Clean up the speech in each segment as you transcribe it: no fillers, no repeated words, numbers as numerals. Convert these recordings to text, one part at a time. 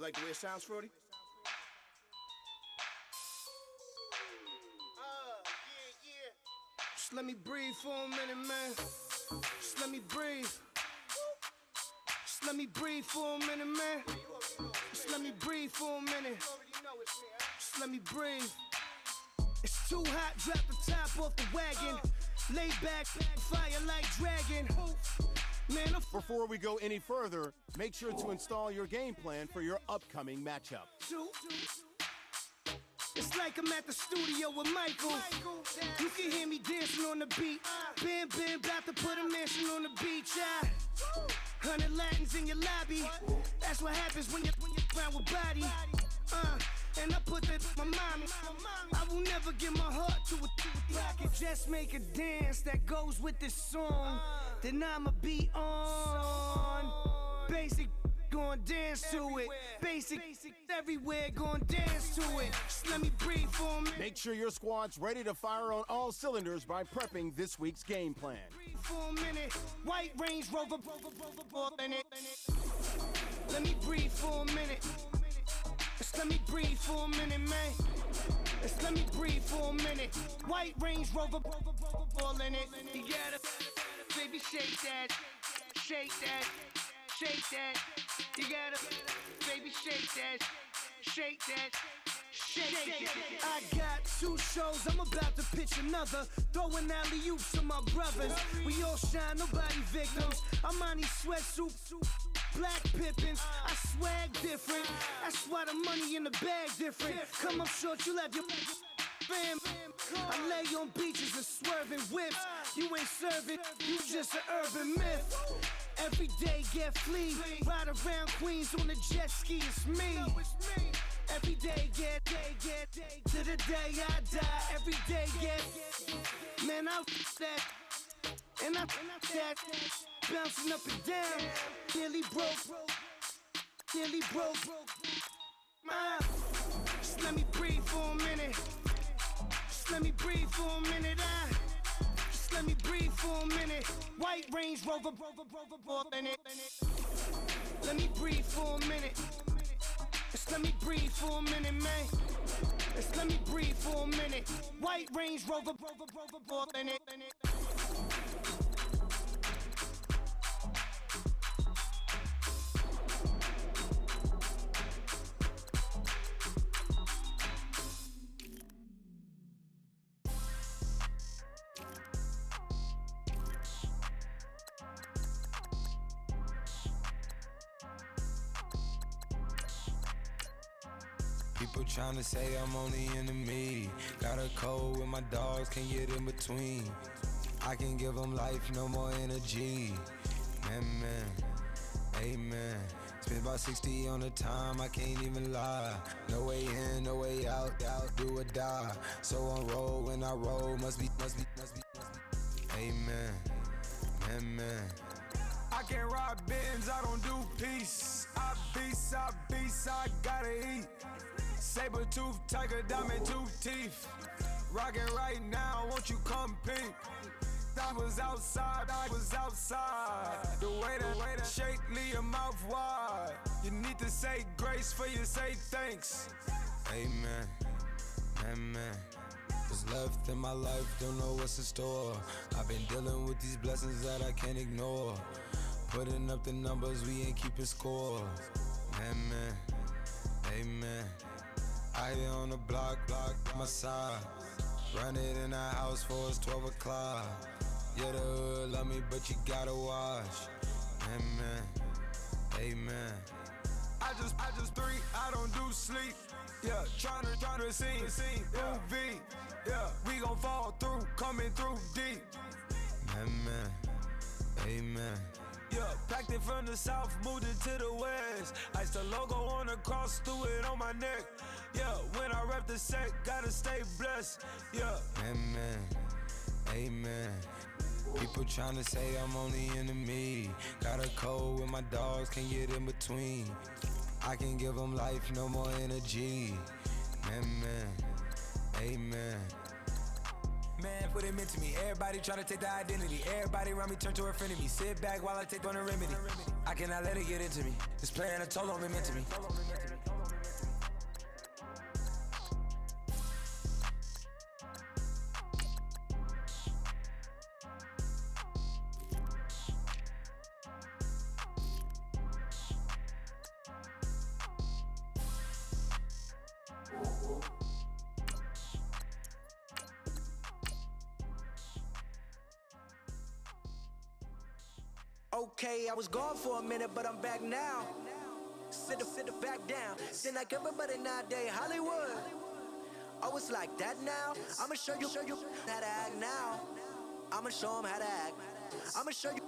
Like the way it sounds, Fruity? Yeah. Just let me breathe for a minute, man. Just let me breathe. Just let me breathe for a minute, man. Just let me breathe for a minute. Just let me breathe. It's too hot, drop the top off the wagon. Lay back, fire like dragon. Man, before we go any further, make sure to install your game plan for your upcoming matchup. It's like I'm at the studio with Michael. You can hear me dancing on the beat. Bam, bam, about to put a mansion on the beach. 100 Latins in your lobby. That's what happens when you're around with body. And I put that in my mommy. I will never give my heart to a rocket. Just make a dance that goes with this song. Then I'ma be on. Basic, gon' dance to it. Basic, everywhere, gon' dance to it. Just let me breathe for a minute. Make sure your squad's ready to fire on all cylinders by prepping this week's game plan. Breathe for a minute. White Range Rover, in it. Let me breathe for a minute. Just let me breathe for a minute, man. Just let me breathe for a minute. White Range Rover, all in it. You gotta, baby, shake that, shake that, shake that. You gotta, baby, shake that, shake that. Shake that. I got 2 shows, I'm about to pitch another. Throwing alley-oops to my brothers. We all shine, nobody victims. I'm on these sweatsuits, black Pippins. I swag different. That's why the money in the bag different. Come up short, you have your fam. I lay on beaches and swerving whips. You ain't serving, you just an urban myth. Every day get flea. Ride around Queens on a jet ski, it's me. Every day get to the day I die. Every day get, man, I that. And I that, bouncing up and down. Nearly broke. Just let me breathe for a minute. Just let me breathe for a minute. Just let me breathe for a minute. White Range Rover, in it. Let me breathe for a minute. Just let me breathe for a minute, man. Just let me breathe for a minute. White Range Rover, in it. People tryna say I'm on the enemy. Got a code with my dogs, can't get in between. I can give them life, no more energy. Amen. Spent about 60 on the time, I can't even lie. No way in, no way out, do or die. So on roll, when I roll, must be. Amen. I can't rob Benz, I don't do peace. I beast, I gotta eat. Saber tooth, tiger, diamond tooth teeth. Rockin' right now, won't you come peep? I was outside. The way that shake, leave your mouth wide. You need to say grace for you say thanks. Amen. What's left in my life, don't know what's in store. I've been dealing with these blessings that I can't ignore. Putting up the numbers, we ain't keeping score. Amen. I here on the block, my side. Run it in the house for it's 12 o'clock. Yeah, the hood love me, but you gotta watch. Amen. I just 3, I don't do sleep. Yeah, tryna see. UV. Yeah, we gon' fall through, coming through deep. Amen. Yeah, packed it from the south, moved it to the west. Iced the logo on the cross, threw it on my neck. Yeah, when I rep the set, gotta stay blessed. Yeah. Amen. People tryna say I'm on the enemy. Got a code with my dogs, can't get in between. I can give them life, no more energy. Amen. Man, what it meant to me. Everybody tryna take the identity. Everybody around me turn to a friend of me. Sit back while I take on a remedy. I cannot let it get into me. This playing a toll on me, meant to me. Okay, I was gone for a minute, but I'm back now. Sit the back down. Seem like everybody nowadays, Hollywood. Oh, it's like that now? I'ma show you how to act now. I'ma show 'em how to act. I'ma show you.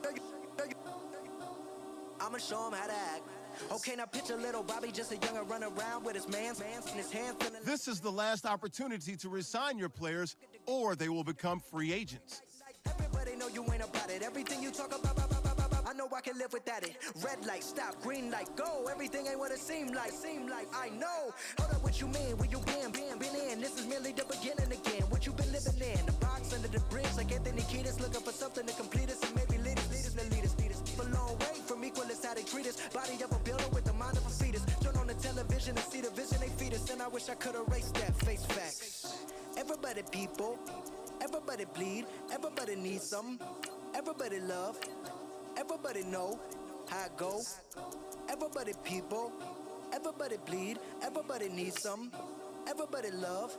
I'ma show 'em how to act. Okay, now picture little Bobby, just a youngin' run around with his man's in his hand. This is the last opportunity to resign your players, or they will become free agents. Everybody know you ain't about it. Everything you talk about, I know I can live without it. Red light, stop. Green light, go. Everything ain't what it seem like. I know. Hold up, what you mean? Where you been in? This is merely the beginning again. What you been living in? The box under the bridge, like Anthony Kiedis, looking for something to complete us and maybe lead us. A long way from equal is how they treat us. Body of a builder with the mind of a fetus. Turn on the television and see the vision they feed us, and I wish I could erase that. Face facts. Everybody people, everybody bleed, everybody needs some, everybody love, everybody know how it go. Everybody people, everybody bleed, everybody needs some, everybody love,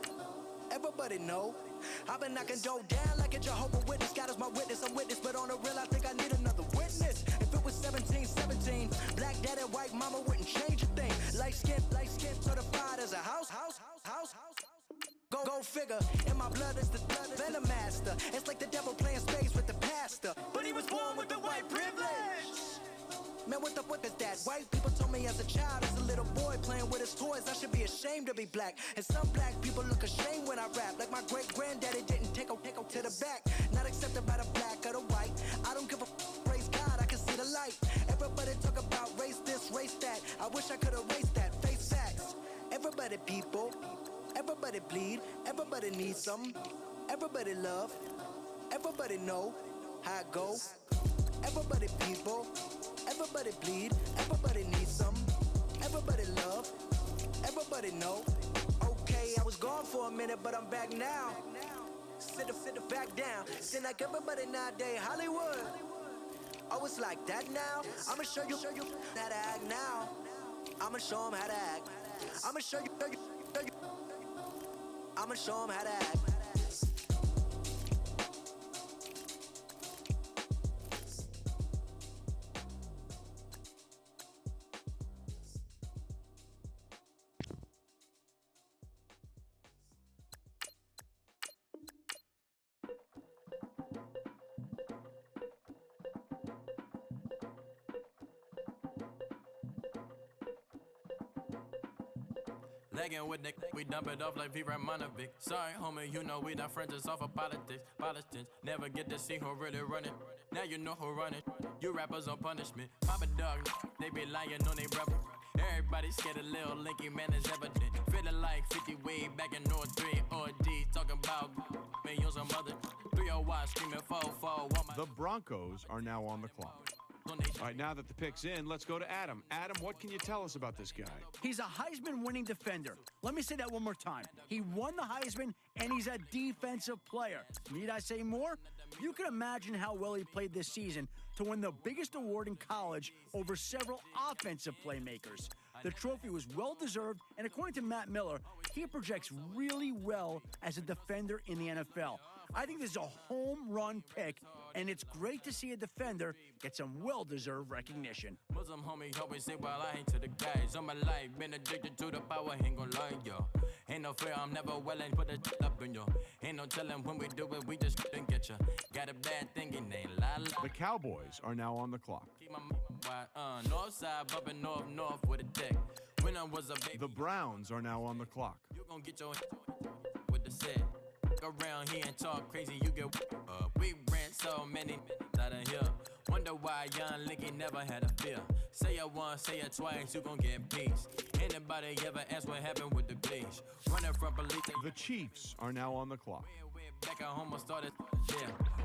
everybody know. I've been knocking dough down like a Jehovah's Witness. God is my witness, I'm witness, but on the real, I think I need another witness. If it was 17, black dad and white mama wouldn't change a thing. Light skin, certified as a house. Go figure, in my blood is the venom master. It's like the devil playing space with the pastor, but he was born with the white privilege. Man, what the fuck is that? White people told me as a child, as a little boy playing with his toys, I should be ashamed to be black. And some black people look ashamed when I rap, like my great granddaddy didn't take a to the back. Not accepted by the black or the white. I don't give a praise God, I can see the light. Everybody talk about race this, race that. I wish I could erase that. Face facts. Everybody people, everybody bleed, everybody needs some, everybody love, everybody know how it go. Everybody people, everybody bleed, everybody needs some, everybody love, everybody know. Okay, I was gone for a minute, but I'm back now. Sit the back down. Seem like everybody nowadays, Hollywood. Oh, it's like that now? I'ma show you how to act now. I'ma show 'em how to act. I'ma show you. I'ma show 'em how to act. Legging with Nick, we dump it off like V. Ramonovic. Sorry, homie, you know we not friends, it's off of politics. Politics never get to see who really running. Now you know who running. You rappers on punishment. Papa dog, they be lying on they brother. Everybody scared a little linky, man, is evident. Feeling like 50 way back in North 3 OD. Talking about me on some other 301 screaming 4-4. The Broncos are now on the clock. All right, now that the pick's in, let's go to Adam. Adam, what can you tell us about this guy? He's a Heisman-winning defender. Let me say that one more time. He won the Heisman, and he's a defensive player. Need I say more? You can imagine how well he played this season to win the biggest award in college over several offensive playmakers. The trophy was well-deserved, and according to Matt Miller, he projects really well as a defender in the NFL. I think this is a home run pick, and it's great to see a defender get some well-deserved recognition. Muslim homie always say, well, I ain't to the guys. All my life, been addicted to the power, ain't gon' lie, yo. Ain't no fear, I'm never willing, put it up in yo. Ain't no telling when we do it, we just didn't get ya. Got a bad thing, it ain't lie. The Cowboys are now on the clock. Keep my wide, north side, bumping north with a deck. When I was a baby. The Browns are now on the clock. You gon' get your with the set. Around here and talk crazy, you get we ran so many out of here. Wonder why young Linky never had a fear. Say it once, say it twice, you gon' get peace. Anybody ever ask what happened with the bleach? Running from police. The Chiefs are now on the clock. Back at home, I started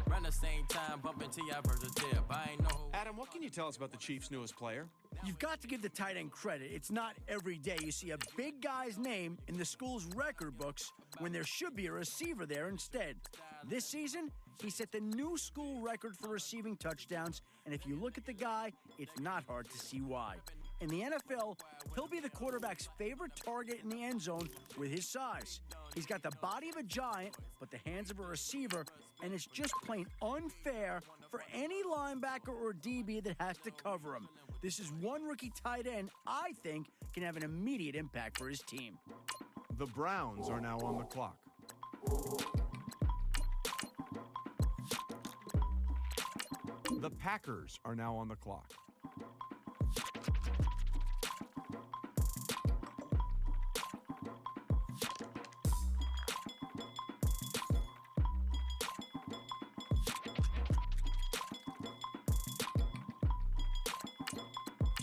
around the same time, bumping T.I. versus Tip. I ain't know. Adam, what can you tell us about the Chiefs' newest player? You've got to give the tight end credit. It's not every day you see a big guy's name in the school's record books when there should be a receiver there instead. This season, he set the new school record for receiving touchdowns, and if you look at the guy, it's not hard to see why. In the NFL, he'll be the quarterback's favorite target in the end zone with his size. He's got the body of a giant, but the hands of a receiver, and it's just plain unfair for any linebacker or DB that has to cover him. This is one rookie tight end I think can have an immediate impact for his team. The Browns are now on the clock. The Packers are now on the clock.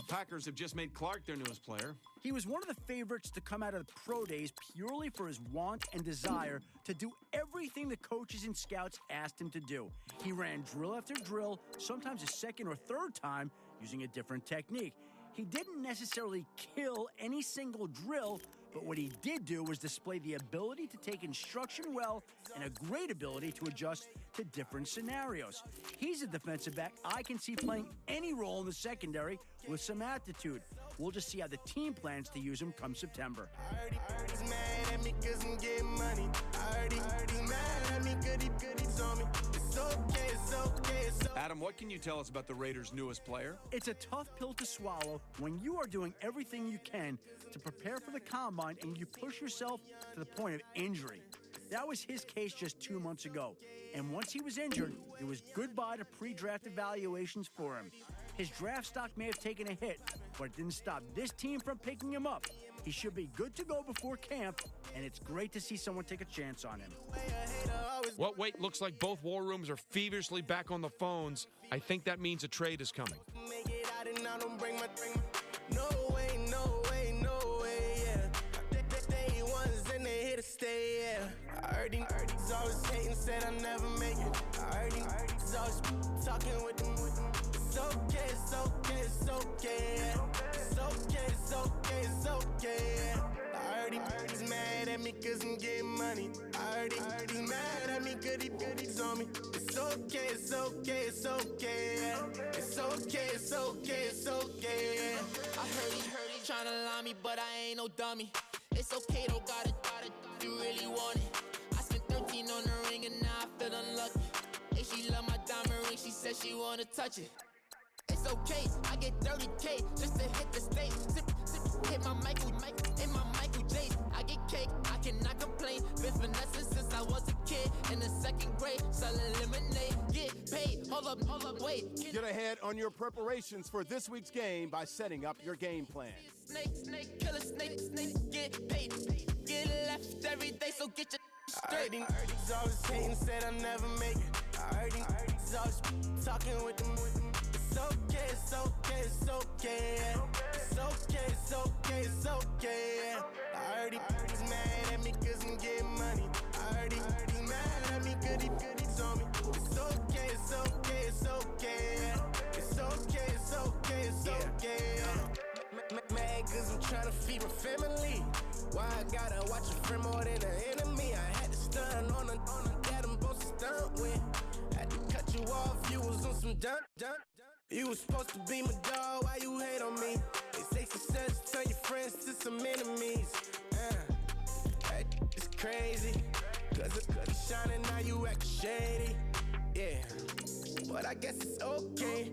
Packers have just made Clark their newest player. He was one of the favorites to come out of the pro days purely for his want and desire to do everything the coaches and scouts asked him to do. He ran drill after drill, sometimes a second or third time, using a different technique. He didn't necessarily kill any single drill, but what he did do was display the ability to take instruction well and a great ability to adjust to different scenarios. He's a defensive back I can see playing any role in the secondary with some aptitude. We'll just see how the team plans to use him come September. He's mad at me 'cause I'm getting money. He's mad at me 'cause he on me. It's okay, it's okay, it's okay. Adam, what can you tell us about the Raiders' newest player? It's a tough pill to swallow when you are doing everything you can to prepare for the combine and you push yourself to the point of injury. That was his case just 2 months ago. And once he was injured, it was goodbye to pre-draft evaluations for him. His draft stock may have taken a hit, but it didn't stop this team from picking him up. He should be good to go before camp, and it's great to see someone take a chance on him. Well, wait, looks like both war rooms are feverishly back on the phones. I think that means a trade is coming. Make it out and I don't bring my no way, no way, no way, yeah. They ones and they here to stay, yeah. I heard these always hating, said I never make it. I heard these always talking with them. It's okay, it's okay, it's okay, yeah. It's okay, it's okay, it's okay, yeah. I heard he's mad at me 'cause I'm getting money. I heard he's mad at me 'cause he's on me. It's okay, it's okay, it's okay, yeah. It's okay, it's okay, it's okay, yeah. I heard he tryna lie me, but I ain't no dummy. It's okay, though, got it, you really want it. I spent 13 on the ring and now I feel unlucky. Hey, she love my diamond ring, she said she wanna touch it. It's okay, I get 30K just to hit the stage. Hit my Michael, in my Michael J. I get cake, I cannot complain. Been finessing since I was a kid in the second grade, selling lemonade. Get paid, hold up, wait. Get ahead on your preparations for this week's game by setting up your game plan. Snake, kill a snake, get paid. Get left every day, so get your straight. I heard he's always hating, said I never make it. I heard he's always talking with them. It's okay, it's okay, it's okay, yeah. It's okay, it's okay, it's okay, yeah. I heard he's mad at me 'cause I'm getting money. I heard he's mad at me 'cause he's on me. It's okay, it's okay, it's okay, yeah. It's okay, it's okay, it's okay, yeah. Mad 'cause I'm tryna feed my family. Why I gotta watch a friend more than an enemy? I had to stun on a that I'm supposed to stunt with. Had to cut you off, you was on some dun. You was supposed to be my dog, why you hate on me? They say success turn your friends to some enemies. It's crazy, 'cause it's shining, now you act shady. Yeah, but I guess it's okay.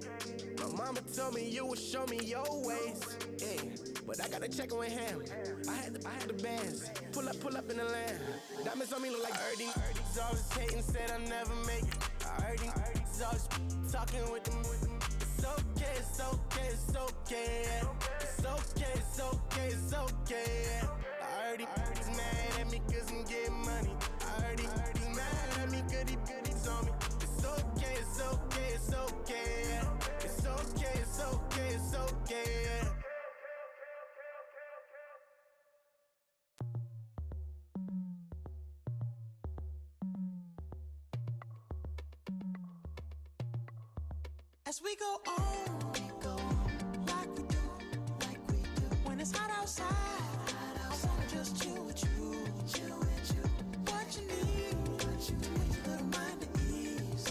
My mama told me you would show me your ways. Yeah, but I gotta check with him. I had the bands. Pull up in the land. Diamonds on me look like Ernie. He's always hating, said I never make it. I heard he's always talking with them. It's okay, it's okay, it's okay, yeah. It's okay, it's okay, it's okay, yeah. I heard he's mad at me 'cause I'm getting money. I heard he's mad at me 'cause he's on me. It's okay, it's okay, it's okay, yeah. It's okay, it's okay, it's okay, yeah. As we go on, like we do. When it's hot outside, I wanna just chill with you. What you need, to make your little mind at ease.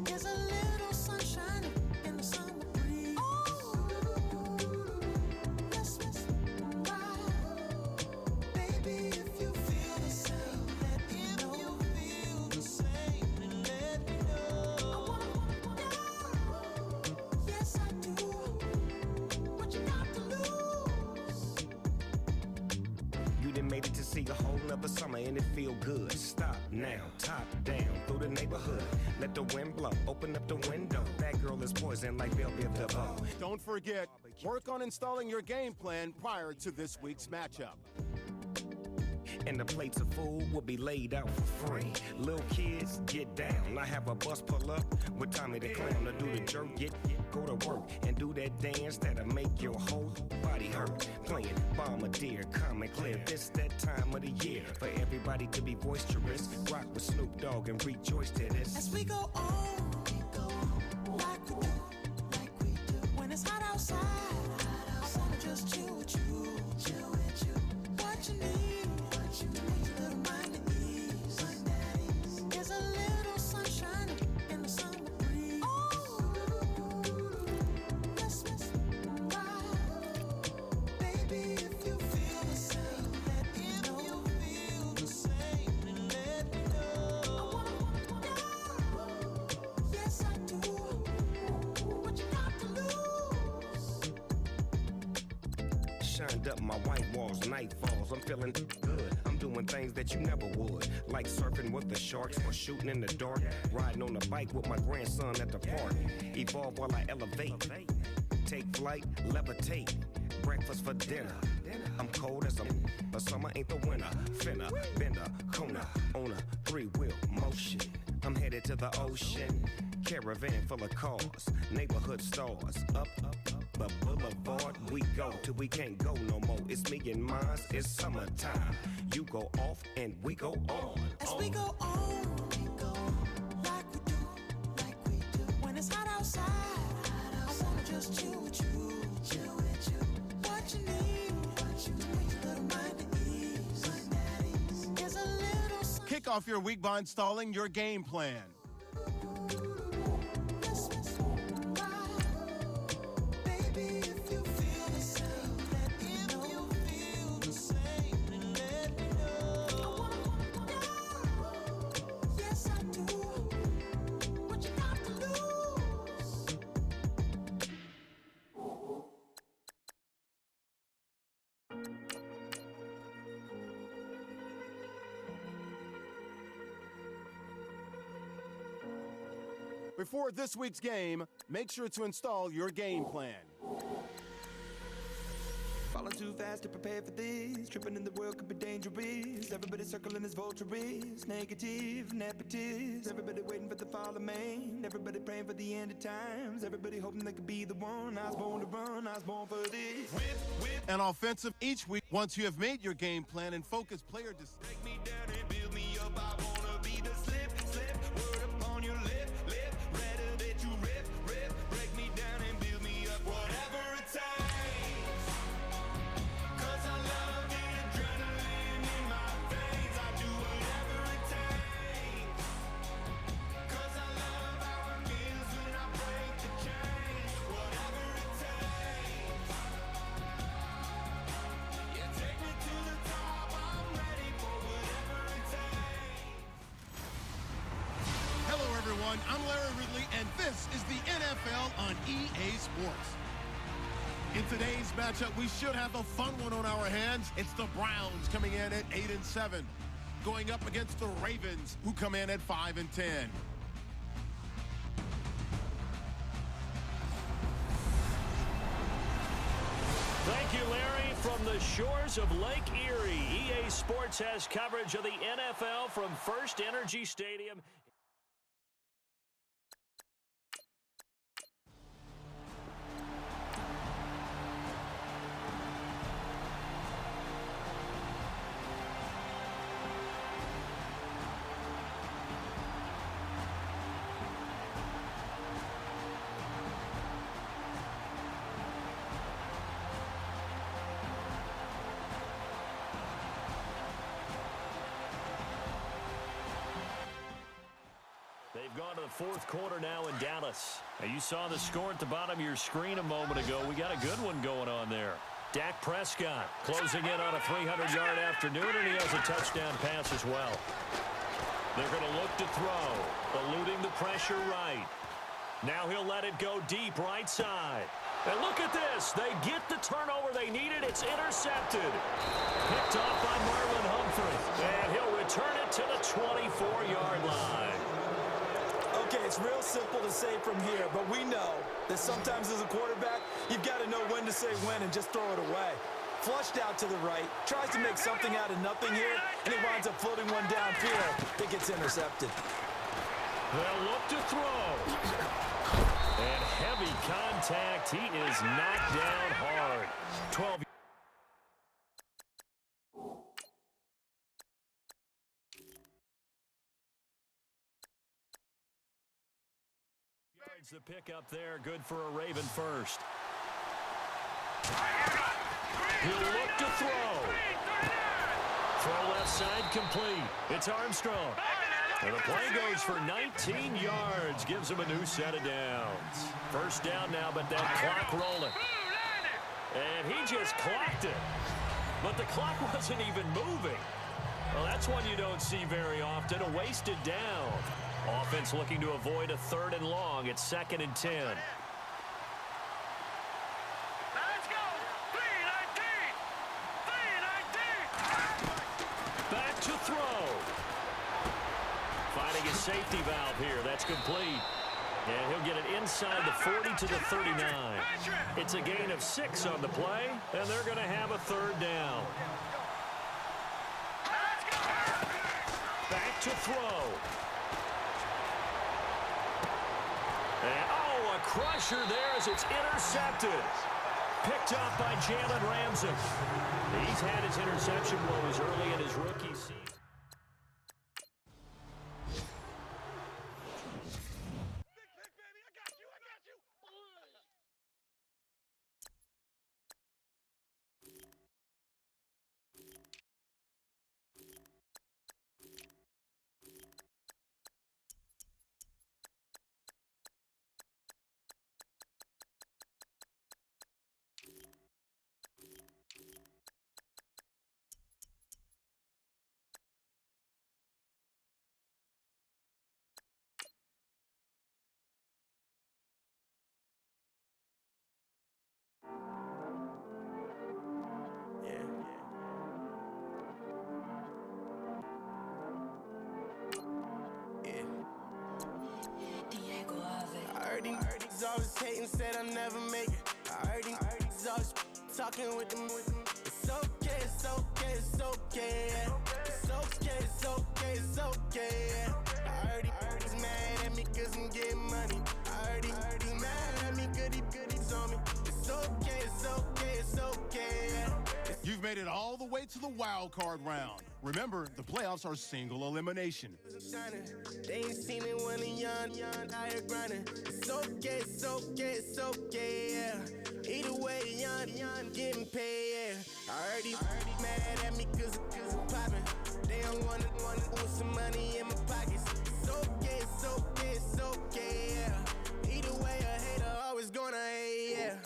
There's a little sunshine in the summer breeze. See a whole nother summer and it feel good. Stop now, top down through the neighborhood. Let the wind blow, open up the window. That girl is poison like Velvet DeVoe. Don't forget, work on installing your game plan prior to this week's matchup. And the plates of food will be laid out for free. Little kids, get down. I have a bus pull up with Tommy the Clown to do the jerk. Go to work and do that dance that'll make your whole body hurt. Playing Bombardier, calm and clear. This that time of the year for everybody to be boisterous. Rock with Snoop Dogg and rejoice to this. As we go on, like we do. When it's hot outside, I wanna just chill with you. What you need. A little mind at ease. There's a little sunshine in the summer breeze. Let's ride. Baby, if you feel the same, let me know. If you feel the same, then let me know. I wanna know. Yes, I do. What you got to lose? Shined up my white walls, night falls. I'm feeling good. I'm doing things that you never would, like surfing with the sharks or shooting in the dark. Riding on a bike with my grandson at the park. Evolve while I elevate. Take flight, levitate. Breakfast for dinner. I'm cold as a summer ain't the winter. Finna, bender, Kona, on a 3-wheel motion. I'm headed to the ocean. Caravan full of cars, neighborhood stars. Up the boulevard we go till we can't go no more. It's me and mine, it's summertime. You go off and we go on. As we go on, like we do. When it's hot outside, I wanna just chill with you. What you need, a little mind at ease. There's a little. Kick off your week by installing your game plan. Before this week's game, make sure to install your game plan. Falling too fast to prepare for this. Tripping in the world could be dangerous. Everybody circling as vultures. Negative, nepotist. Everybody waiting for the fall of man. Everybody praying for the end of times. Everybody hoping they could be the one. I was born to run, I was born for this. Whip. An offensive each week. Once you have made your game plan and focus player decisions. Break me down and build me up. I wanna be the slip. Word upon your lip. Rather that you rip. Break me down and build me up. Whatever it takes. Cause I love the adrenaline in my veins. I do whatever it takes. Cause I love how it feels when I break the chains. Whatever it takes. Yeah, take me to the top. I'm ready for whatever it takes. Hello, everyone. I'm Larry Ridley, and this is the NFL on EA Sports. In today's matchup, we should have a fun one on our hands. It's the Browns coming in at 8-7, going up against the Ravens, who come in at 5-10. Thank you, Larry. From the shores of Lake Erie, EA Sports has coverage of the NFL from First Energy Stadium. They've gone to the fourth quarter now in Dallas. Now, you saw the score at the bottom of your screen a moment ago. We got a good one going on there. Dak Prescott closing in on a 300-yard afternoon, and he has a touchdown pass as well. They're going to look to throw, eluding the pressure right. Now he'll let it go deep right side. And look at this. They get the turnover they needed. It's intercepted. Picked off by Marlon Humphrey. And he'll return it to the 24-yard line. Okay, it's real simple to say from here, but we know that sometimes as a quarterback, you've got to know when to say when and just throw it away. Flushed out to the right, tries to make something out of nothing here, and he winds up floating one downfield that gets intercepted. They'll look to throw. And heavy contact. He is knocked down hard. 12. Yards the pick up there. Good for a Raven first. He'll look to throw. Throw left side complete. It's Armstrong. And the play goes for 19 yards. Gives him a new set of downs. First down now, but that clock rolling. And he just clocked it. But the clock wasn't even moving. Well, that's one you don't see very often. A wasted down. Offense looking to avoid a 3rd and long. It's 2nd and 10. Let's go. 3-19. Back to throw. Finding a safety valve here. That's complete. And he'll get it inside the 40 to the 39. It's a gain of 6 on the play, and they're going to have a 3rd down. Back to throw. And, oh, a crusher there as it's intercepted. Picked up by Jalen Ramsey. He's had his interception woes early in his rookie season. He's always hating, said I'll never make it. I heard he's always talking with them. It's okay, it's okay, it's okay, yeah. It's okay, it's okay, it's okay, yeah. I heard he's mad at me cause I'm getting money. I heard he's mad at me cause he's on me. It's okay, it's okay, it's okay, yeah. You've made it all the way to the wild card round. Remember, the playoffs are single elimination. They ain't seen it when they young, out here grinding. It's okay, it's okay, it's okay, yeah. Either way, young, getting paid, yeah. I heard he's mad at me cause I'm popping. They don't wanna put some money in my pockets. It's okay, it's okay, it's okay, yeah. Either way, a hater always gonna hate, yeah.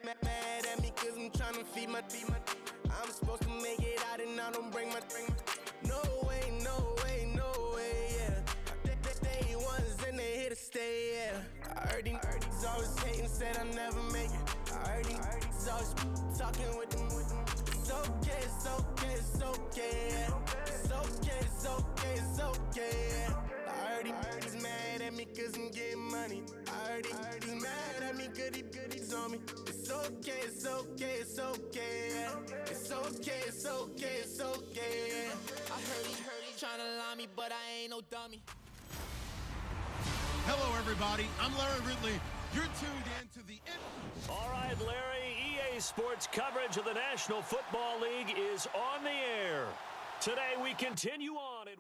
Mad at me cause I'm tryna feed my I'm supposed to make it out and I don't bring my no way, no way, no way, yeah. They ones and they here to stay, yeah. I heard he's always hating, said I'll never make it. I heard he's always talking with them. It's okay, it's okay, it's okay, yeah. It's okay, it's okay, it's okay, yeah. I heard he's mad at me cause I'm getting money. I heard he's mad at me cause he's on me. It's okay, it's okay, it's okay, yeah. It's okay, it's okay, it's okay, yeah. I heard he trying to lie me, but I ain't no dummy. Hello, everybody. I'm Larry Ridley. You're tuned in to the... All right, Larry, EA Sports coverage of the National Football League is on the air. Today, we continue on at...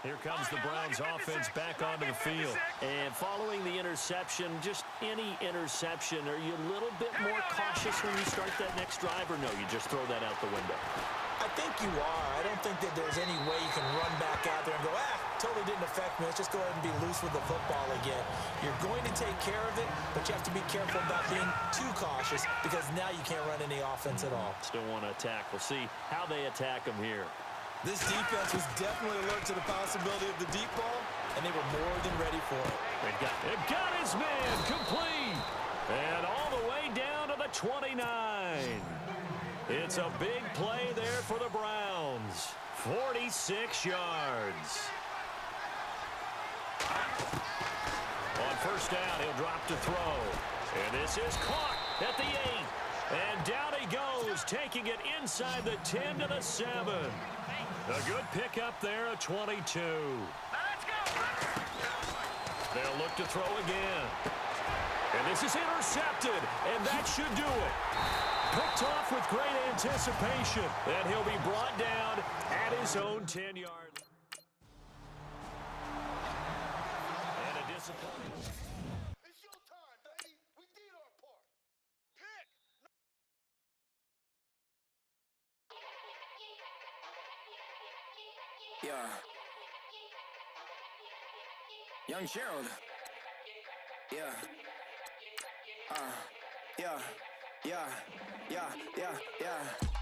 Here comes the Browns offense back onto the field. And following the interception, just any interception, are you a little bit more cautious when you start that next drive, or no, you just throw that out the window? I think you are. I don't think that there's any way you can run back out there and go, totally didn't affect me. Let's just go ahead and be loose with the football again. You're going to take care of it, but you have to be careful about being too cautious because now you can't run any offense at all. Still want to attack. We'll see how they attack them here. This defense was definitely alert to the possibility of the deep ball, and they were more than ready for it. They've got his man complete. And all the way down to the 29. It's a big play there for the Browns. 46 yards. On first down, he'll drop to throw. And this is caught at the 8. And down he goes, taking it inside the 10 to the 7. A good pickup there at 22. They'll look to throw again. And this is intercepted, and that should do it. Picked off with great anticipation, and he'll be brought down at his own 10-yard line. And a disappointment. It's your time, baby. We did our part. Pick. Yeah. Young Gerald. Yeah.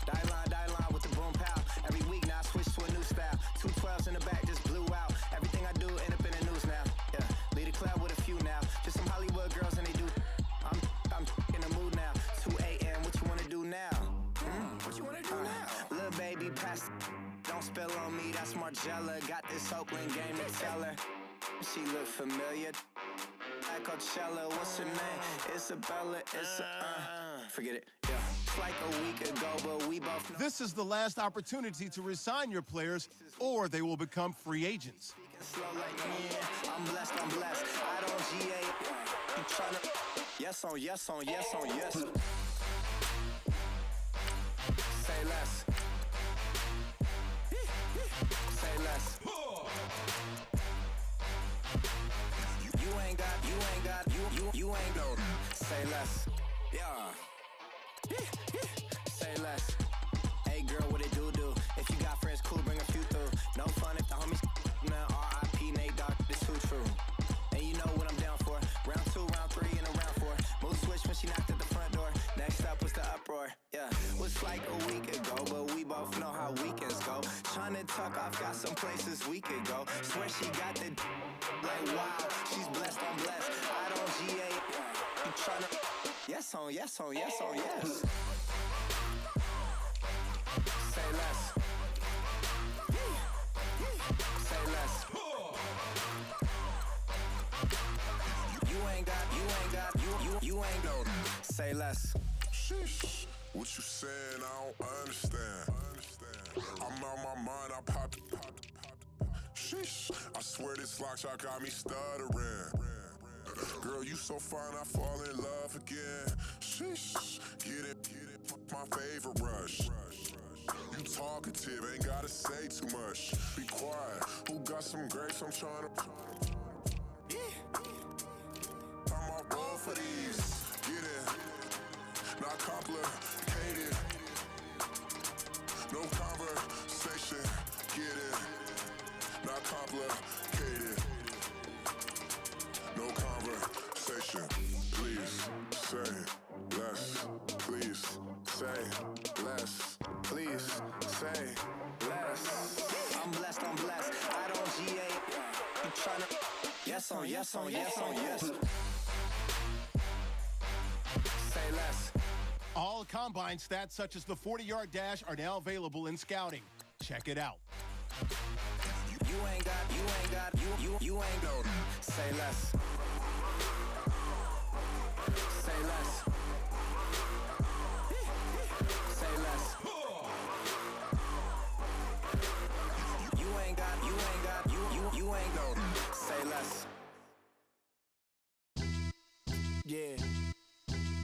Die line with the boom pow. Every week now I switch to a new style. 212s in the back just blew out. Everything I do end up in the news now. Yeah, lead a club with a few now. Just some Hollywood girls and they do. I'm in the mood now. 2 a.m. What you wanna do now? What you wanna do now? Little baby, pass. Don't spill on me. That's Margella. Got this Oakland game to tell her. She look familiar. At Coachella, what's her name? Isabella, forget it, yeah. It's like a week ago, but we both know. This is the last opportunity to resign your players, or they will become free agents. Slow like me, I'm blessed, I don't GA. You tryna, yes on, yes. Say less. Say less. You ain't got, say less. Yeah. Say less. Hey girl, what it do? If you got friends, cool, bring a few through. No fun if the homies now R.I.P. Nate Dogg, this too true. And you know what I'm down for. Round 2, round 3, and a round 4. Mood switch when she knocked at the front door. Next up was the uproar. Yeah, was like a week ago, but we both know how weekends go. Tryna tuck off, got some places we could go. Swear she got the like wow, she's blessed, I'm blessed. I don't GA. You tryna yes on. Say less. Say less. You ain't got, say less. Sheesh, what you saying? I don't understand. I'm out my mind, I pop. Sheesh, I swear this lock shot got me stuttering. Girl, you so fine, I fall in love again. Sheesh, get it, my favorite rush. You talkative, ain't gotta say too much. Be quiet, who got some grapes? I'm tryna. I'm all roll for these. Get it, not complicated. No conversation, get it, not complicated. No conversation, please say less. Please say less. Please say less. I'm blessed. I don't GA. You tryna yes on. Say less. All combine stats such as the 40-yard dash are now available in scouting. Check it out. You ain't got, say less. Say less. Say less. You ain't got, say less. Yeah.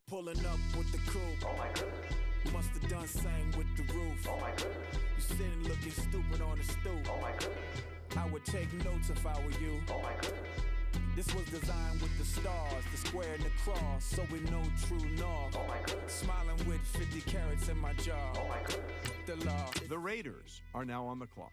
Pulling up with the crew. Oh my goodness. Must have done same with the roof. Oh my goodness. You sitting looking stupid on the stoop. Oh my goodness. I would take notes if I were you. Oh my goodness. This was designed with the stars, the square and the cross, so we know true north. Smiling with 50 carats in my jaw. The law. The Raiders are now on the clock.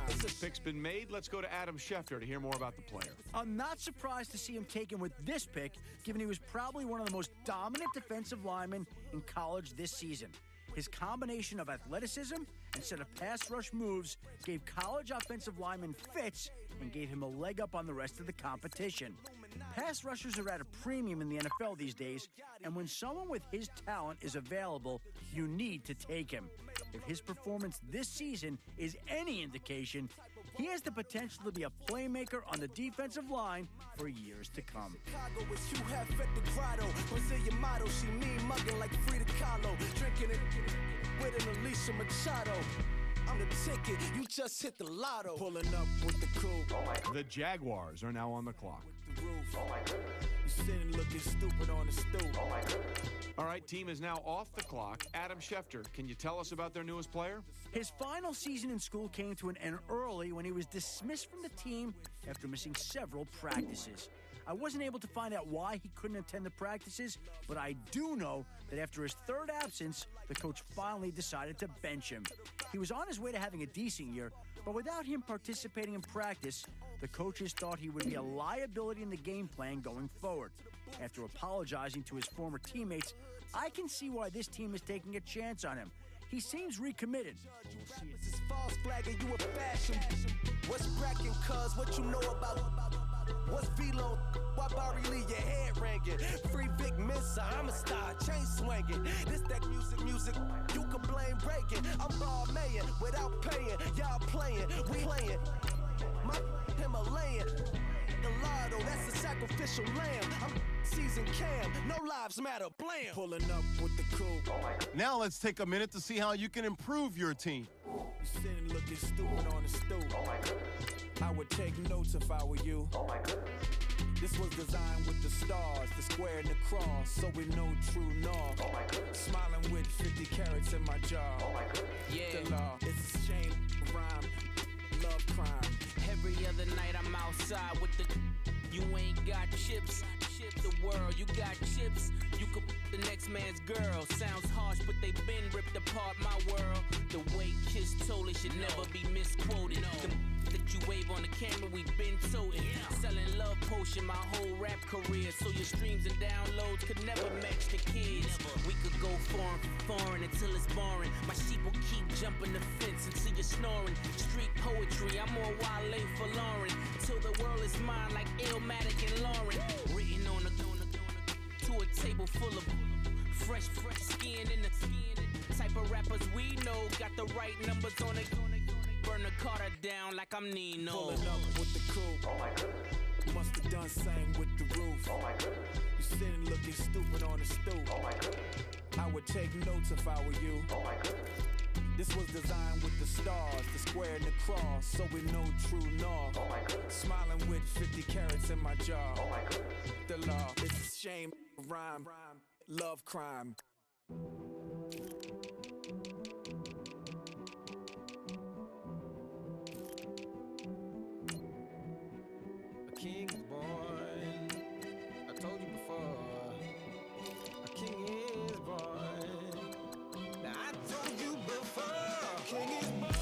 The pick's been made. Let's go to Adam Schefter to hear more about the player. I'm not surprised to see him taken with this pick, given he was probably one of the most dominant defensive linemen in college this season. His combination of athleticism and set of pass rush moves gave college offensive linemen fits and gave him a leg up on the rest of the competition. Pass rushers are at a premium in the NFL these days, and when someone with his talent is available, you need to take him. If his performance this season is any indication, he has the potential to be a playmaker on the defensive line for years to come. Chicago is you have at the grotto. Brazilian model, she mean mugging like Frida Kahlo. Drinking it with an Alicia Machado. I'm the ticket, you just hit the lotto. Pulling up with the coupe. The Jaguars are now on the clock. The roof. You sitting looking stupid on the stoop. All right, team is now off the clock. Adam Schefter, can you tell us about their newest player? His final season in school came to an end early when he was dismissed from the team after missing several practices. I wasn't able to find out why he couldn't attend the practices, but I do know that after his third absence, the coach finally decided to bench him. He was on his way to having a decent year, but without him participating in practice, the coaches thought he would be a liability in the game plan going forward. After apologizing to his former teammates, I can see why this team is taking a chance on him. He seems recommitted. This is false flagging, you a fashion. What's cracking, cuz? What you know about? What's velo? Why Barry Lee, your head ringing? Free Vic Mensa, I'm a star, chain swinging. This that music, you can blame breaking. I'm ball mayin' without paying. Y'all playing, we playing. My Himalayan. The lotto, that's a sacrificial lamb. I'm season cam, no lives matter, blam. Pulling up with the coupe. Now let's take a minute to see how you can improve your team. You sitting looking stupid on the stoop. I would take notes if I were you. This was designed with the stars, the square and the cross, so we know true north. Smiling with 50 carats in my jaw. Yeah. The law, it's a shame, rhyme, love crime. Every other night I'm outside with the. You ain't got chips. The world, you got chips. You could the next man's girl. Sounds harsh, but they been ripped apart my world. The way Kiss told it should never be misquoted. The that you wave on the camera, we been toting. Selling love potion my whole rap career. So your streams and downloads could never match the kids. We could go foreign until it's boring. My sheep will keep jumping the fence until you're snoring. Street poetry, I'm more Wale for Lauren. Till the world is mine like Illmatic and Lauren. Written on to a table full of fresh skin in the type of rappers we know. Got the right numbers on it. Burn the Carter down like I'm Nino. Pulling up with the coupe. Must have done same with the roof. You sitting looking stupid on the stoop. I would take notes if I were you. This was designed with the stars, the square and the cross, so we know true north. Smiling with 50 carats in my jaw. The law, it's a shame, rhyme, love crime. A king is born. I told you before. A king is born. Now I told you before. A king is born.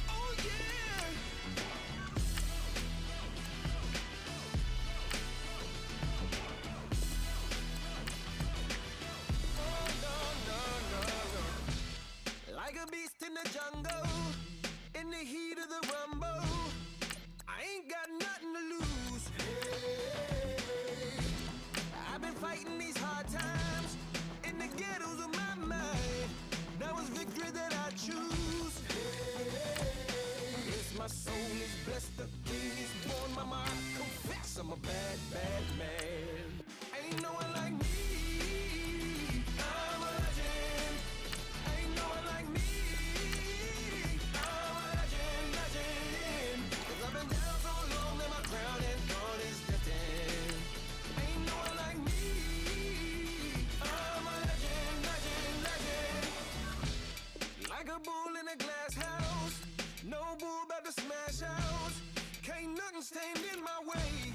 Oh yeah. Like a beast in the jungle, in the heat of the rumble, I ain't got nothing to lose. Hey, I've been fighting these hard times in the ghettos of my mind. Now it's victory that I choose. Hey, yes, my soul is blessed, the king is born. Mama, I confess I'm a bad, bad man. Ain't no one like me. I'm a legend. Ain't no one like me. I'm a legend, legend. 'Cause I've been down so long that my crown and throne is destined. Ain't no one like me. in a glass house. No bull about to smash house. Can't nothing stand in my way.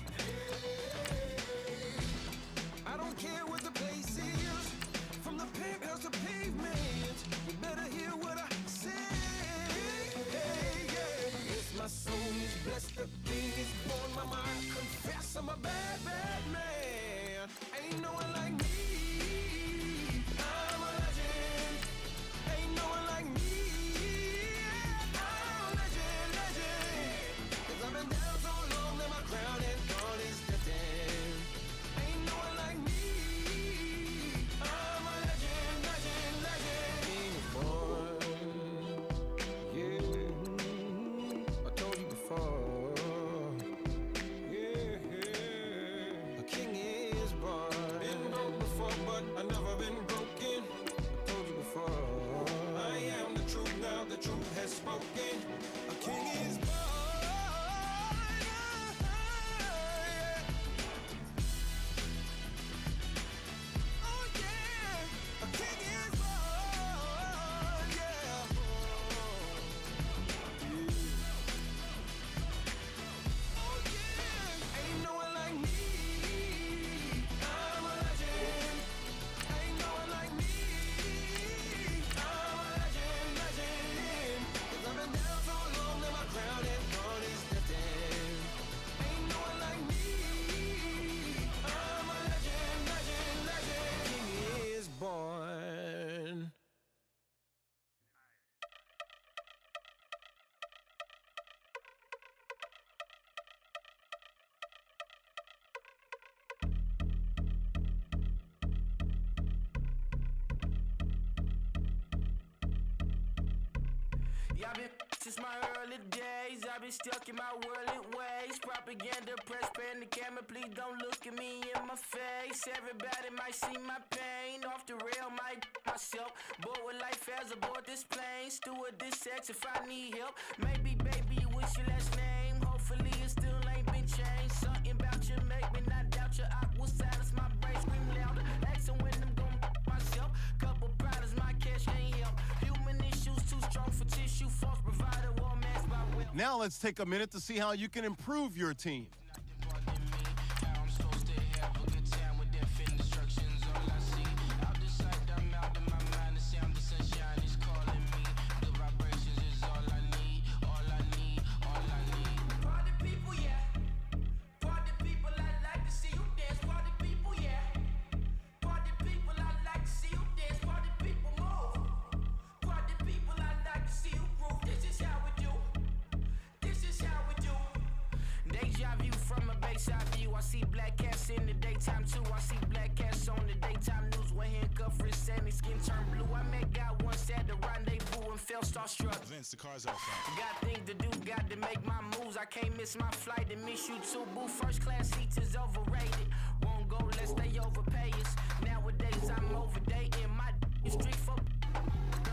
I don't care what the place is. From the penthouse to pavement. You better hear what I say. Hey, yeah. If my soul is blessed, the king is born. Mama, I confess I'm a bad, bad man. Ain't no one like me. I'm a legend. Ain't no one like me. I'm a legend, legend. 'Cause I've been down so long that my crown and gone is fitting. Ain't no one like me. I'm a legend, legend, legend. King is born. Yeah, I told you before. Yeah, a king is born. Been broke before, but I never been broken. I told you before. I am the truth now. The truth has spoken. A king is born. Oh yeah, a king is born. Yeah. Oh yeah, ain't no one like me. I'm a legend. Ain't no one like me. I'm a legend, legend. 'Cause I've been down so long that my crown and gone is lifting. Ain't no one like me. I'm a legend, legend, legend. King is born. Yeah, I've been since my early days. I've been stuck in my worldly ways. Propaganda, press, pan the camera. Please don't look at me in my face. Everybody might see my pain. Off the rail, might myself. Bored with life as aboard this plane. Steward this sex if I need help. Maybe, baby, what's your last name? Hopefully it still ain't been changed. Something about you make me not doubt your aqua silence. My brain scream louder. Asking when I'm gon' myself. Couple problems, my cash ain't help. Human issues too strong for tissue. False provider, war mask by will. Now let's take a minute to see how you can improve your team. How I'm supposed to have a good time with them fin instructions. All I see, out the sight, I'm out of my mind. The sound of sunshine is calling me. The vibrations is all I need, all I need, all I need. Party people, yeah. Party people, I like to see you dance. Party people, yeah. Party people, I like to see you dance. Party people, move. Party people, I like to see you groove. This is how we do. This is how we do. Deja vu from a bayside view. I see black cats in the daytime too. I see black cats on the daytime news. When handcuffed, wrist and his skin turned blue. I met God once at the rendezvous and felt starstruck. Vince, the car's outside. Got things to do, got to make my moves. I can't miss my flight and miss you too. Boo, first class seats is overrated. Won't go, let's stay overpay us. Nowadays I'm overdating. My is street for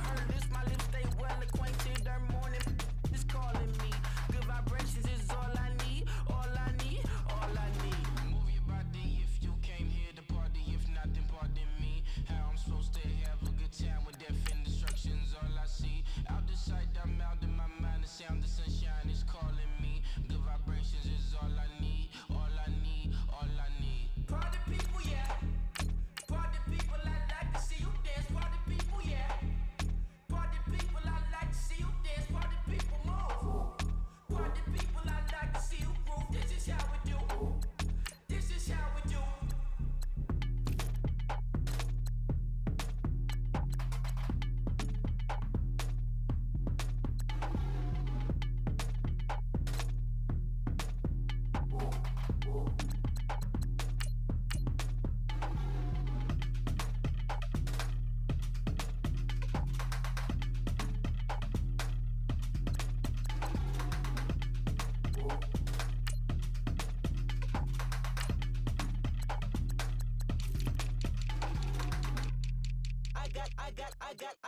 heard this, my lips stay well acquainted. Their morning is calling me. Good vibrations is all I need, all I need, all I need. Move your body if you came here to party. If not, then pardon me. How I'm supposed to have a good time with death and destruction's all I see. Out the sight, I'm out of my mind. The sound of sunshine is calling me. Good vibrations is all I need, all I need, all I need. Party people, yeah. Party people, I like to see you dance. Party people, yeah. Party people, I like to see you dance. Party people, move. Party people, I like to see you groove. This is how we do. This is how we do.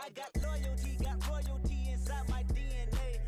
I got loyalty, got royalty inside my DNA.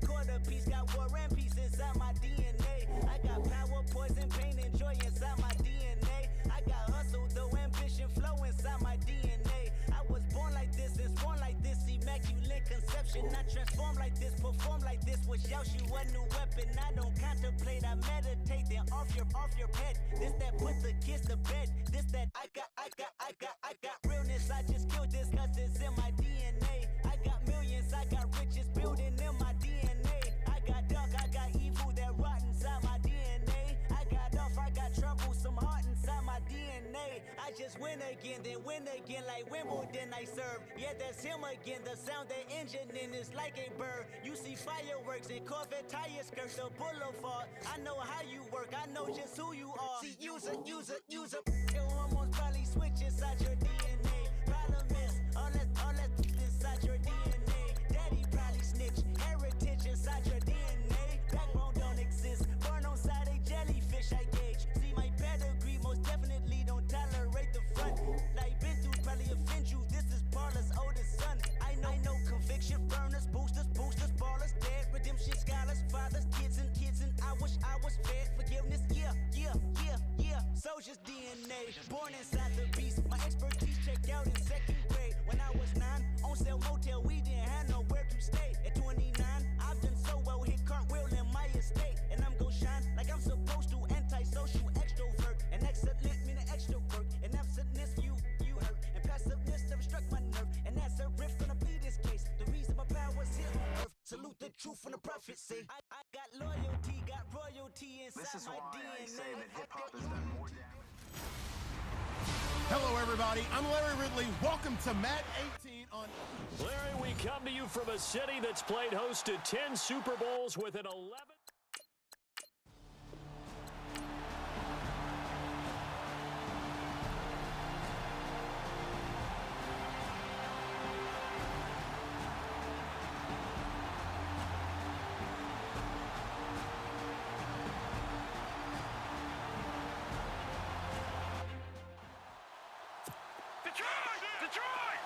Quarter piece, got war and peace inside my DNA. I got power, poison, pain, and joy inside my DNA. I got hustle, though ambition, flow inside my DNA. I was born like this and sworn like this, immaculate conception. Should not transform like this, perform like this. Was Yoshi a new weapon? I don't contemplate, I meditate. Then off your head. This that put the kids to bed. This that I got realness. I just killed this 'cause it's in my DNA. I got millions, I got riches building in my DNA. I got dark, I got evil that rot inside my DNA. I got off, I got trouble, some heart inside my DNA. I just win again, then win again like Wimbledon I serve. Yeah, that's him again. The sound that engine in is like a bird. You see fireworks and Corvette tire skirts the boulevard. I know how you work, I know just who you are. See, use a. Your hormones probably switch inside your DNA. Problem is, all that inside your DNA. Daddy probably snitch, heritage inside your DNA. Backbone don't exist, born on side a jellyfish I gauge. See my pedigree, most definitely don't tolerate the front. Like been through probably offend you, this is Paula's oldest son. I know conviction, burners, boosters, ballers, dead, redemption scholars, fathers, kids and I wish I was fed forgiveness, yeah. Soldier's DNA, born inside the beast. My expertise checked out in second grade. When I was 9, on sale motel, we didn't have nowhere to stay. At 29, I've done so well, hit cartwheel in my estate. And I'm gon' shine like I'm supposed to, antisocial extrovert. And excellent meaning extra work. And absentness, you hurt. And passiveness never struck my nerve. And that's a riff gonna be this case. The reason my power's here on earth. Salute the truth from the prophecy. I got loyalty, got royalty inside This is my why DNA. I say that hip-hop has done more damage. Hello, everybody. I'm Larry Ridley. Welcome to Mat 18 on... Larry, we come to you from a city that's played host to 10 Super Bowls with an 11... Detroit!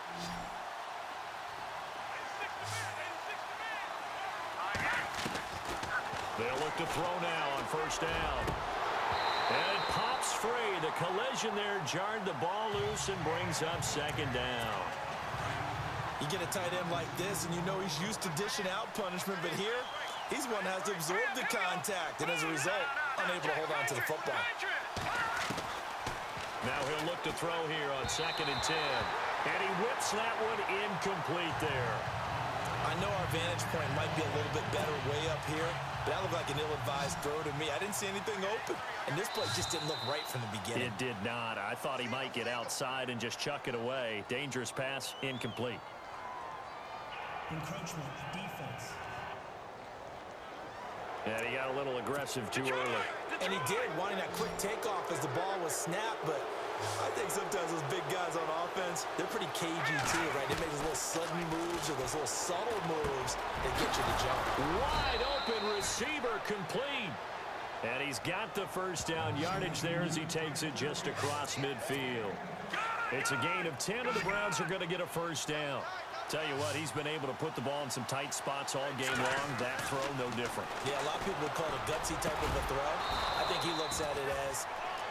They'll look to throw now on first down. And it pops free. The collision there jarred the ball loose and brings up second down. You get a tight end like this, and you know he's used to dishing out punishment, but here, he's one that has to absorb the contact, and as a result, unable to hold on to the football. Now he'll look to throw here on 2nd and 10. And he whips that one incomplete there. I know our vantage point might be a little bit better way up here, but that looked like an ill-advised throw to me. I didn't see anything open, and this play just didn't look right from the beginning. It did not. I thought he might get outside and just chuck it away. Dangerous pass, incomplete. Encroachment, defense. And he got a little aggressive too early. And he did, wanting that quick takeoff as the ball was snapped, but I think sometimes those big guys on offense, they're pretty cagey too, right? They make those little sudden moves or those little subtle moves that get you to jump. Wide open receiver complete. And he's got the first down yardage there as he takes it just across midfield. It's a gain of 10, and the Browns are going to get a first down. Tell you what, he's been able to put the ball in some tight spots all game long. That throw, no different. Yeah, a lot of people would call it a gutsy type of a throw. I think he looks at it as,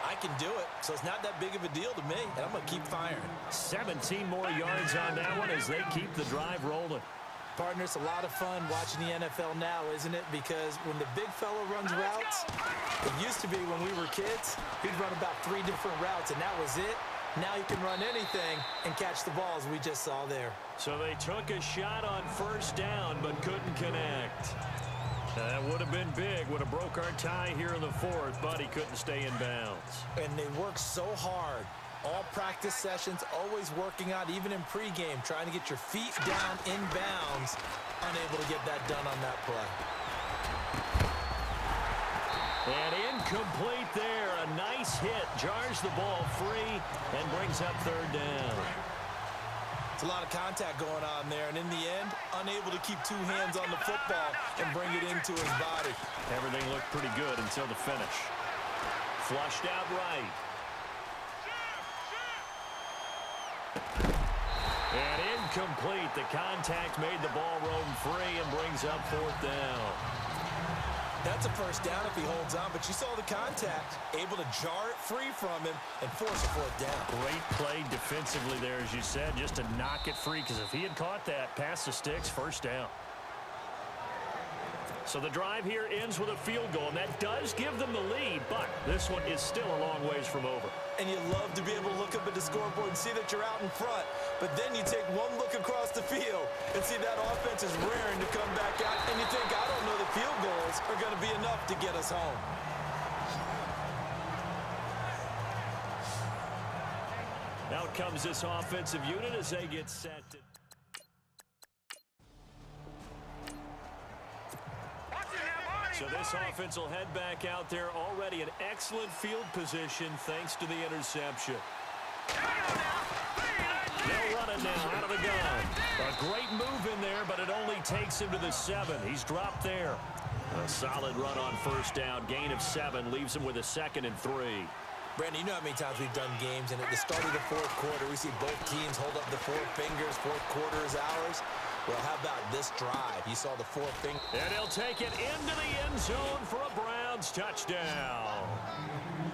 I can do it, so it's not that big of a deal to me, and I'm going to keep firing. 17 more yards on that one as they keep the drive rolling. Partner, it's a lot of fun watching the NFL now, isn't it? Because when the big fella runs routes, it used to be when we were kids, he'd run about 3 different routes, and that was it. Now he can run anything and catch the balls we just saw there. So they took a shot on first down but couldn't connect. That would have been big, would have broke our tie here in the 4th, but he couldn't stay in bounds. And they work so hard. All practice sessions, always working out, even in pregame, trying to get your feet down in bounds, unable to get that done on that play. And incomplete there. A nice hit. Jars the ball free and brings up 3rd down. It's a lot of contact going on there, and in the end, unable to keep 2 hands on the football and bring it into his body. Everything looked pretty good until the finish. Flushed out right. And incomplete. The contact made the ball roam free and brings up 4th down. That's a first down if he holds on, but you saw the contact. Able to jar it free from him and force a fourth down. Great play defensively there, as you said, just to knock it free, because if he had caught that, past the sticks, first down. So the drive here ends with a field goal, and that does give them the lead, but this one is still a long ways from over. And you love to be able to look up at the scoreboard and see that you're out in front, but then you take one look across the field and see that offense is rearing to come back out, and you think, I don't know, the field goals are going to be enough to get us home. Out comes this offensive unit as they get set to... So this offense will head back out there, already in excellent field position thanks to the interception. They'll run it now out of the gun. A great move in there, but it only takes him to the 7. He's dropped there. A solid run on first down. Gain of 7 leaves him with a 2nd and 3. Brandon, you know how many times we've done games, and at the start of the fourth quarter, we see both teams hold up the 4 fingers. Fourth quarter is ours. Well, how about this drive? You saw the 4 fingers. And he'll take it into the end zone for a Browns touchdown.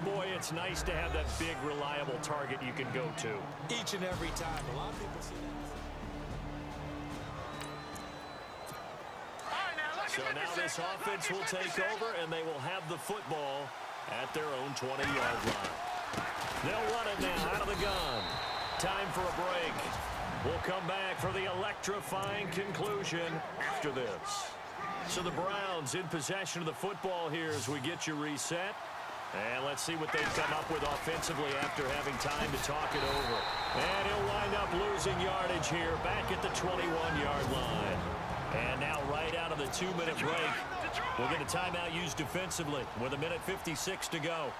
Boy, it's nice to have that big, reliable target you can go to. Each and every time. A lot of people see that. So now this offense will take over, and they will have the football at their own 20-yard line. They'll run it now out of the gun. Time for a break. We'll come back for the electrifying conclusion after this. So the Browns in possession of the football here as we get you reset. And let's see what they've come up with offensively after having time to talk it over. And he'll wind up losing yardage here back at the 21-yard line. And now right out of the 2-minute break, we'll get a timeout used defensively with 1:56 to go.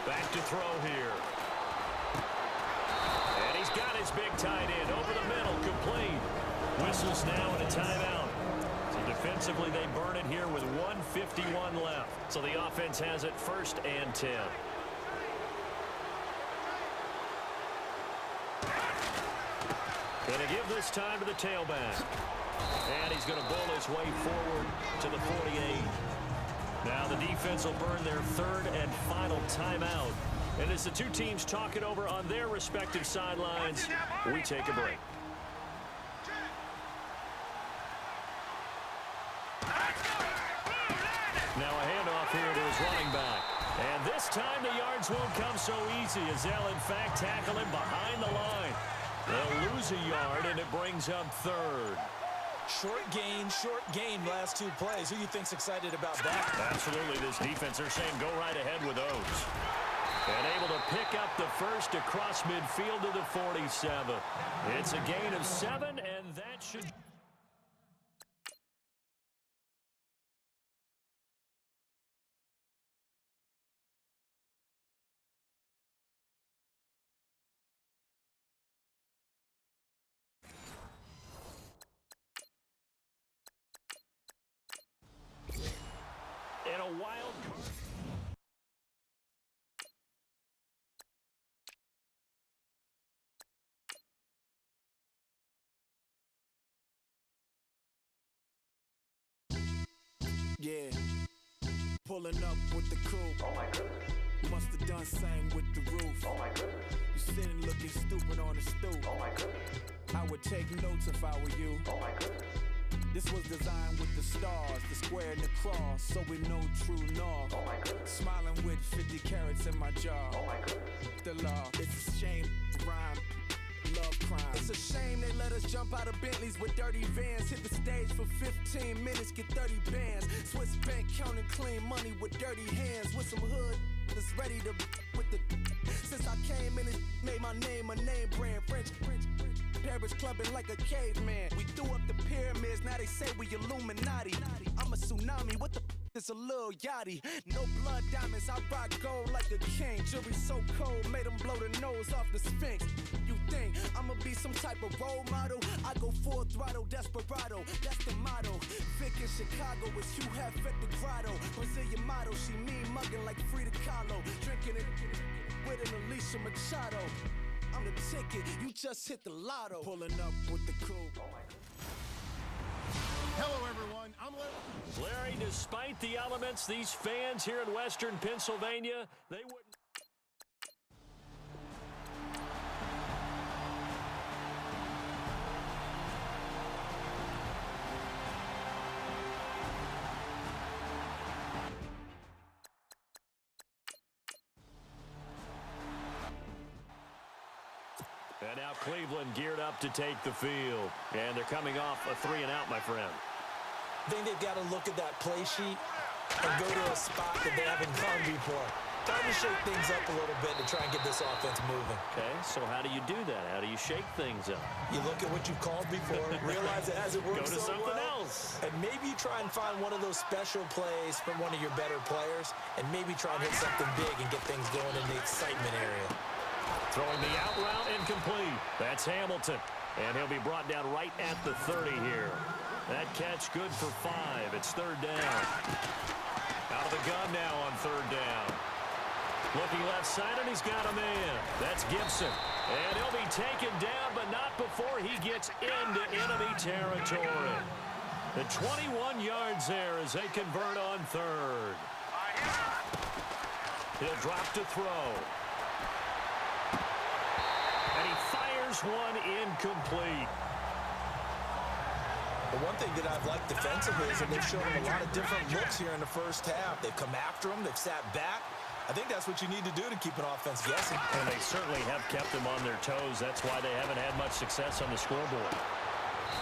Back to throw here. And he's got his big tight end over the middle, complete. Whistles now and a timeout. So defensively, they burn it here with 1:51 left. So the offense has it 1st and 10. Going to give this time to the tailback. And he's going to bull his way forward to the 48. Now the defense will burn their 3rd and final timeout. And as the two teams talk it over on their respective sidelines, we take a break. Now a handoff here to his running back. And this time the yards won't come so easy as they'll in fact tackle him behind the line. They'll lose a yard and it brings up 3rd. Short gain, last 2 plays. Who do you think's excited about that? Absolutely, this defense, they're saying go right ahead with those. And able to pick up the 1st across midfield to the 47. It's a gain of 7, and that should... And a wild card. Yeah, pulling up with the coupe. Oh my goodness. Must have done same with the roof. Oh my goodness. You sitting looking stupid on the stoop. Oh my goodness. I would take notes if I were you. Oh my goodness. This was designed with the stars, the square and the cross, so we know true north. Oh my goodness. Smiling with 50 carats in my jaw. Oh my goodness. The law, it's a shame, rhyme. Love crime. It's a shame they let us jump out of Bentleys with dirty vans. Hit the stage for 15 minutes, get 30 bands. Swiss bank counting clean money with dirty hands. With some hood that's ready to with the. Since I came in, it made my name a name brand. French. Paris clubbing like a caveman. We threw up the pyramids, now they say we Illuminati. I'm a tsunami, what the it's a little yachty. No blood diamonds, I rock gold like a king. Jury so cold, made them blow the nose off the Sphinx. You think I'ma be some type of role model? I go full throttle, desperado, that's the motto. Vic in Chicago is Hugh Hef at the grotto. Brazilian model, she mean mugging like Frida Kahlo. Drinking it with an Alicia Machado. I'm the ticket, you just hit the lotto. Pulling up with the coupe. Hello, everyone. I'm Larry. Larry, despite the elements, these fans here in Western Pennsylvania, they wouldn't. And now Cleveland geared up to take the field. And they're coming off a 3-and-out, my friend. I think they've got to look at that play sheet and go to a spot that they haven't gone before. Time to shake things up a little bit to try and get this offense moving. Okay, so how do you do that? How do you shake things up? You look at what you've called before, realize it hasn't worked Go to so something well, else. and maybe you try and find one of those special plays from one of your better players, and maybe try and hit something big and get things going in the excitement area. Throwing the out route incomplete. That's Hamilton. And he'll be brought down right at the 30 here. That catch good for 5. It's third down. Out of the gun now on third down. Looking left side, and he's got a man. That's Gibson. And he'll be taken down, but not before he gets into enemy territory. The 21 yards there as they convert on third. He'll drop to throw. And he fires one incomplete. The one thing that I've liked defensively is that they've shown him a lot of different looks here in the first half. They've come after him. They've sat back. I think that's what you need to do to keep an offense guessing. And they certainly have kept them on their toes. That's why they haven't had much success on the scoreboard.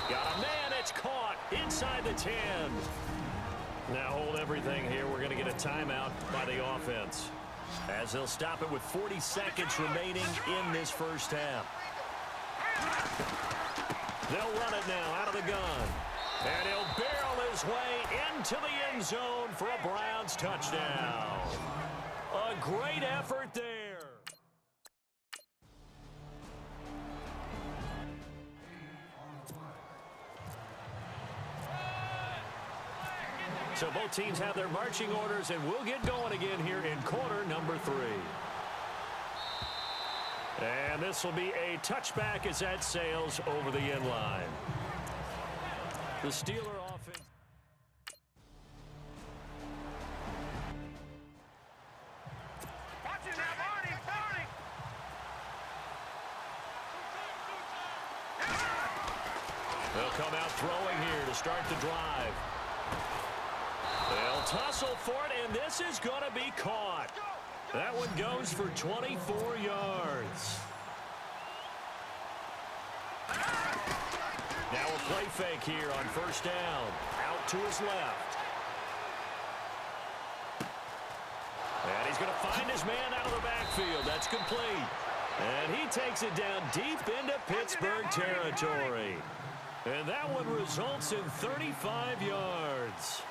Got a man. It's caught inside the 10. Now hold everything here. We're going to get a timeout by the offense, as they'll stop it with 40 seconds remaining in this first half. They'll run it now out of the gun. And he'll barrel his way into the end zone for a Browns touchdown. A great effort there. So both teams have their marching orders, and we'll get going again here in quarter number 3. And this will be a touchback as that sails over the end line. The Steeler offense. They'll come out throwing here to start the drive. They'll tussle for it, and this is going to be caught. That one goes for 24 yards. Now a play fake here on first down. Out to his left. And he's going to find his man out of the backfield. That's complete. And he takes it down deep into Pittsburgh territory. And that one results in 35 yards.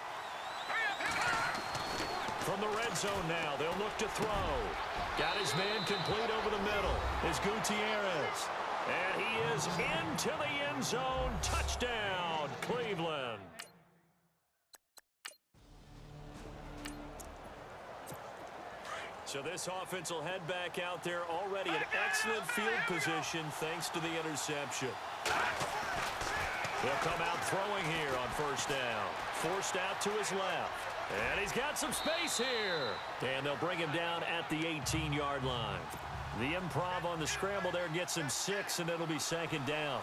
From the red zone now, they'll look to throw. Got his man complete over the middle. Is Gutierrez. And he is into the end zone. Touchdown, Cleveland. So this offense will head back out there, already in excellent field position thanks to the interception. They'll come out throwing here on first down. Forced out to his left. And he's got some space here. And they'll bring him down at the 18-yard line. The improv on the scramble there gets him 6, and it'll be second down.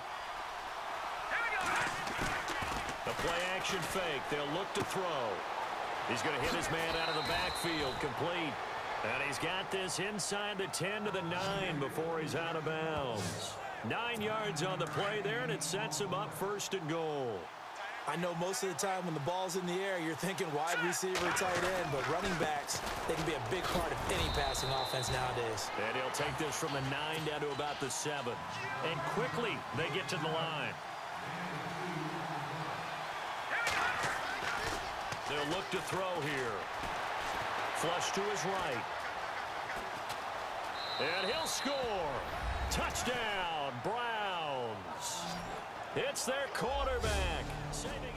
The play-action fake. They'll look to throw. He's going to hit his man out of the backfield. Complete. And he's got this inside the 10 to the 9 before he's out of bounds. 9 yards on the play there, and it sets him up first and goal. I know most of the time when the ball's in the air, you're thinking wide receiver, tight end, but running backs, they can be a big part of any passing offense nowadays. And he'll take this from the 9 down to about the 7. And quickly, they get to the line. They'll look to throw here. Flush to his right. And he'll score. Touchdown, Browns. It's their quarterback. Saving